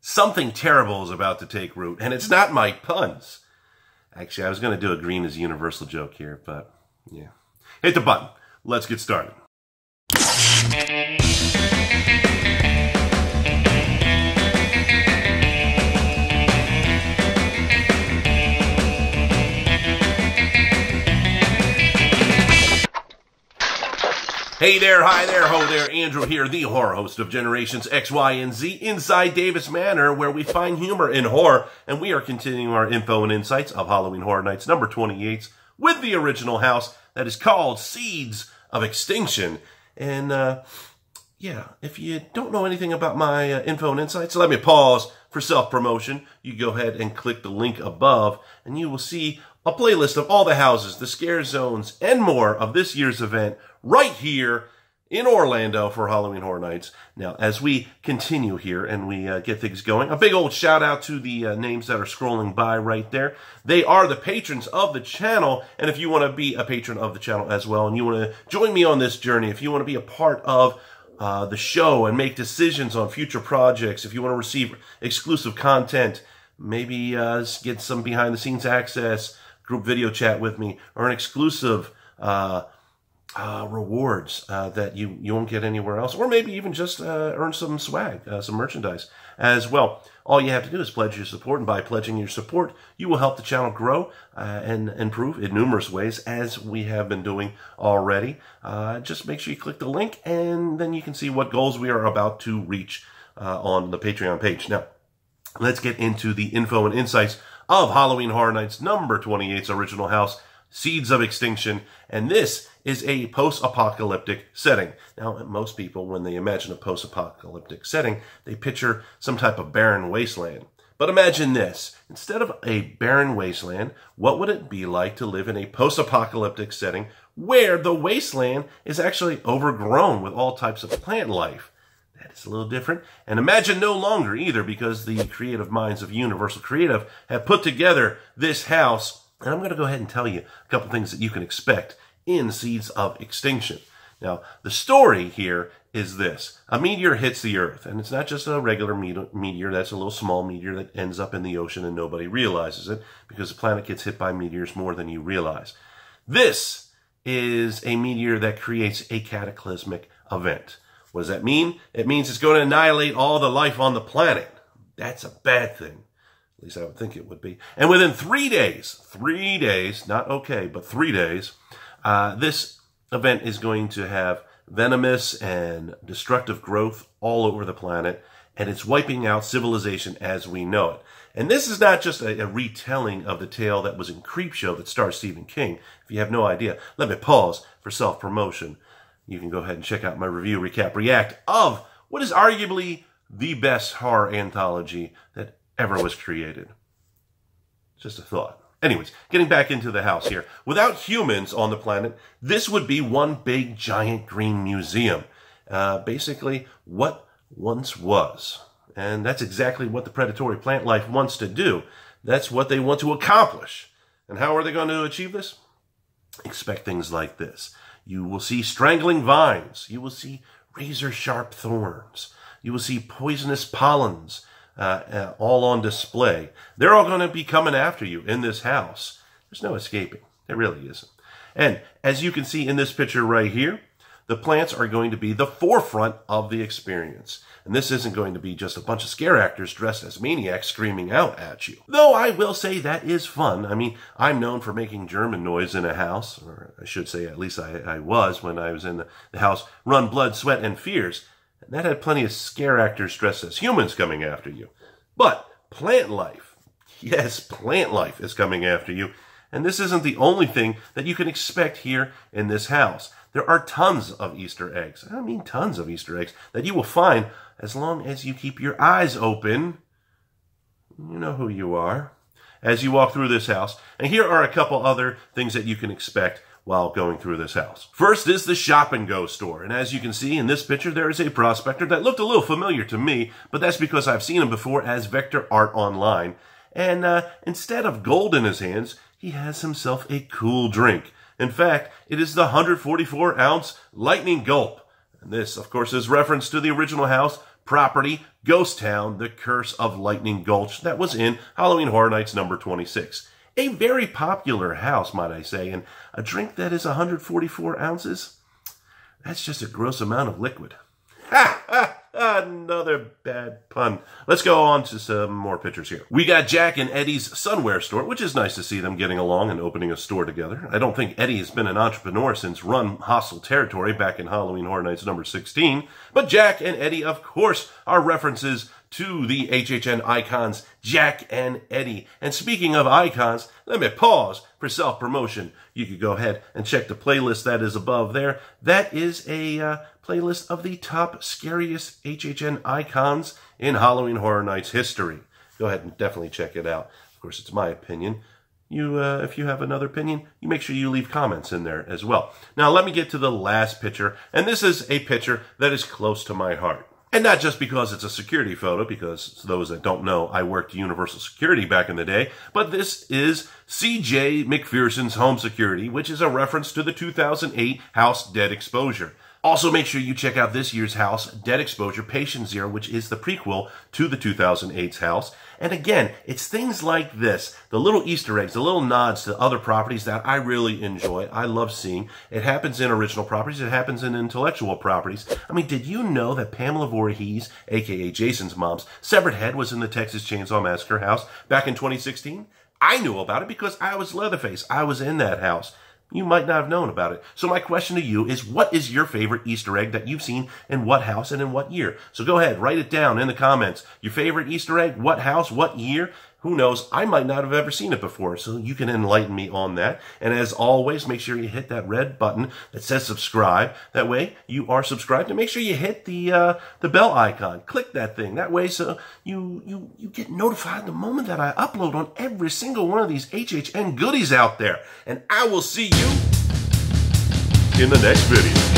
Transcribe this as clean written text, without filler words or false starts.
Something terrible is about to take root, and it's not my puns. Actually, I was going to do a green is universal joke here, but yeah. Hit the button. Let's get started. Hey there, hi there, ho there, Andrew here, the horror host of Generations X, Y, and Z inside Davis Manor, where we find humor in horror, and we are continuing our info and insights of Halloween Horror Nights number 28 with the original house that is called Seeds of Extinction. And, yeah, if you don't know anything about my info and insights, let me pause for self-promotion. You go ahead and click the link above, and you will see a playlist of all the houses, the scare zones, and more of this year's event right here in Orlando for Halloween Horror Nights. Now, as we continue here and we get things going, a big old shout out to the names that are scrolling by right there. They are the patrons of the channel, and if you want to be a patron of the channel as well, and you want to join me on this journey, if you want to be a part of the show and make decisions on future projects, if you want to receive exclusive content, maybe get some behind-the-scenes access, group video chat with me, or an exclusive rewards that you won't get anywhere else, or maybe even just earn some swag, some merchandise as well. All you have to do is pledge your support, and by pledging your support, you will help the channel grow and improve in numerous ways, as we have been doing already. Just make sure you click the link, and then you can see what goals we are about to reach on the Patreon page. Now, let's get into the info and insights of Halloween Horror Nights number 28's original house, Seeds of Extinction, and this is a post-apocalyptic setting. Now, most people, when they imagine a post-apocalyptic setting, they picture some type of barren wasteland. But imagine this. Instead of a barren wasteland, what would it be like to live in a post-apocalyptic setting where the wasteland is actually overgrown with all types of plant life? That is a little different. And imagine no longer either, because the creative minds of Universal Creative have put together this house. And I'm going to go ahead and tell you a couple things that you can expect in Seeds of Extinction. Now, the story here is this. A meteor hits the Earth, and it's not just a regular meteor. That's a little small meteor that ends up in the ocean and nobody realizes it, because the planet gets hit by meteors more than you realize. This is a meteor that creates a cataclysmic event. What does that mean? It means it's going to annihilate all the life on the planet. That's a bad thing. At least I would think it would be. And within 3 days, not okay, but 3 days, this event is going to have venomous and destructive growth all over the planet, and it's wiping out civilization as we know it. And this is not just a retelling of the tale that was in Creepshow that stars Stephen King. If you have no idea, let me pause for self-promotion. You can go ahead and check out my review, recap, react of what is arguably the best horror anthology that ever was created. Just a thought. Anyways, getting back into the house here. Without humans on the planet, this would be one big giant green museum. Basically, what once was. And that's exactly what the predatory plant life wants to do. That's what they want to accomplish. And how are they going to achieve this? Expect things like this. You will see strangling vines. You will see razor-sharp thorns. You will see poisonous pollens all on display. They're all going to be coming after you in this house. There's no escaping. There really isn't. And as you can see in this picture right here, the plants are going to be the forefront of the experience. And this isn't going to be just a bunch of scare actors dressed as maniacs screaming out at you. Though I will say that is fun. I mean, I'm known for making German noise in a house, or I should say at least I was when I was in the house Run Blood, Sweat, and Fears. And that had plenty of scare actors dressed as humans coming after you. But plant life, yes, plant life is coming after you. And this isn't the only thing that you can expect here in this house. There are tons of Easter eggs. I mean tons of Easter eggs that you will find as long as you keep your eyes open. You know who you are as you walk through this house. And here are a couple other things that you can expect while going through this house. First is the Shop and Go store. And as you can see in this picture, there is a prospector that looked a little familiar to me, but that's because I've seen him before as vector art online. And instead of gold in his hands, he has himself a cool drink. In fact, it is the 144-ounce Lightning Gulp. And this, of course, is reference to the original house, property, Ghost Town, The Curse of Lightning Gulch, that was in Halloween Horror Nights number 26. A very popular house, might I say, and a drink that is 144 ounces. That's just a gross amount of liquid. Ha ha! Another bad pun. Let's go on to some more pictures here. We got Jack and Eddie's Sunwear store, which is nice to see them getting along and opening a store together. I don't think Eddie has been an entrepreneur since Run Hostile Territory back in Halloween Horror Nights number 16. But Jack and Eddie, of course, are references to the HHN icons Jack and Eddie. And speaking of icons, let me pause for self-promotion. You could go ahead and check the playlist that is above there. That is a playlist of the top scariest HHN icons in Halloween Horror Nights history. Go ahead and definitely check it out. Of course, it's my opinion. If you have another opinion, you make sure you leave comments in there as well. Now, let me get to the last picture. And this is a picture that is close to my heart. And not just because it's a security photo, because those that don't know, I worked Universal Security back in the day, but this is C.J. McPherson's Home Security, which is a reference to the 2008 house Dead Exposure. Also, make sure you check out this year's house, Dead Exposure Patient Zero, which is the prequel to the 2008's house. And again, it's things like this, the little Easter eggs, the little nods to other properties that I really enjoy. I love seeing. It happens in original properties. It happens in intellectual properties. I mean, did you know that Pamela Voorhees, a.k.a. Jason's mom's, severed head was in the Texas Chainsaw Massacre house back in 2016? I knew about it because I was Leatherface. I was in that house. You might not have known about it. So my question to you is, what is your favorite Easter egg that you've seen in what house and in what year? So go ahead, write it down in the comments. Your favorite Easter egg, what house, what year? Who knows? I might not have ever seen it before, so you can enlighten me on that. And as always, make sure you hit that red button that says subscribe. That way, you are subscribed. And make sure you hit the bell icon. Click that thing. That way, so you get notified the moment that I upload on every single one of these HHN goodies out there. And I will see you in the next video.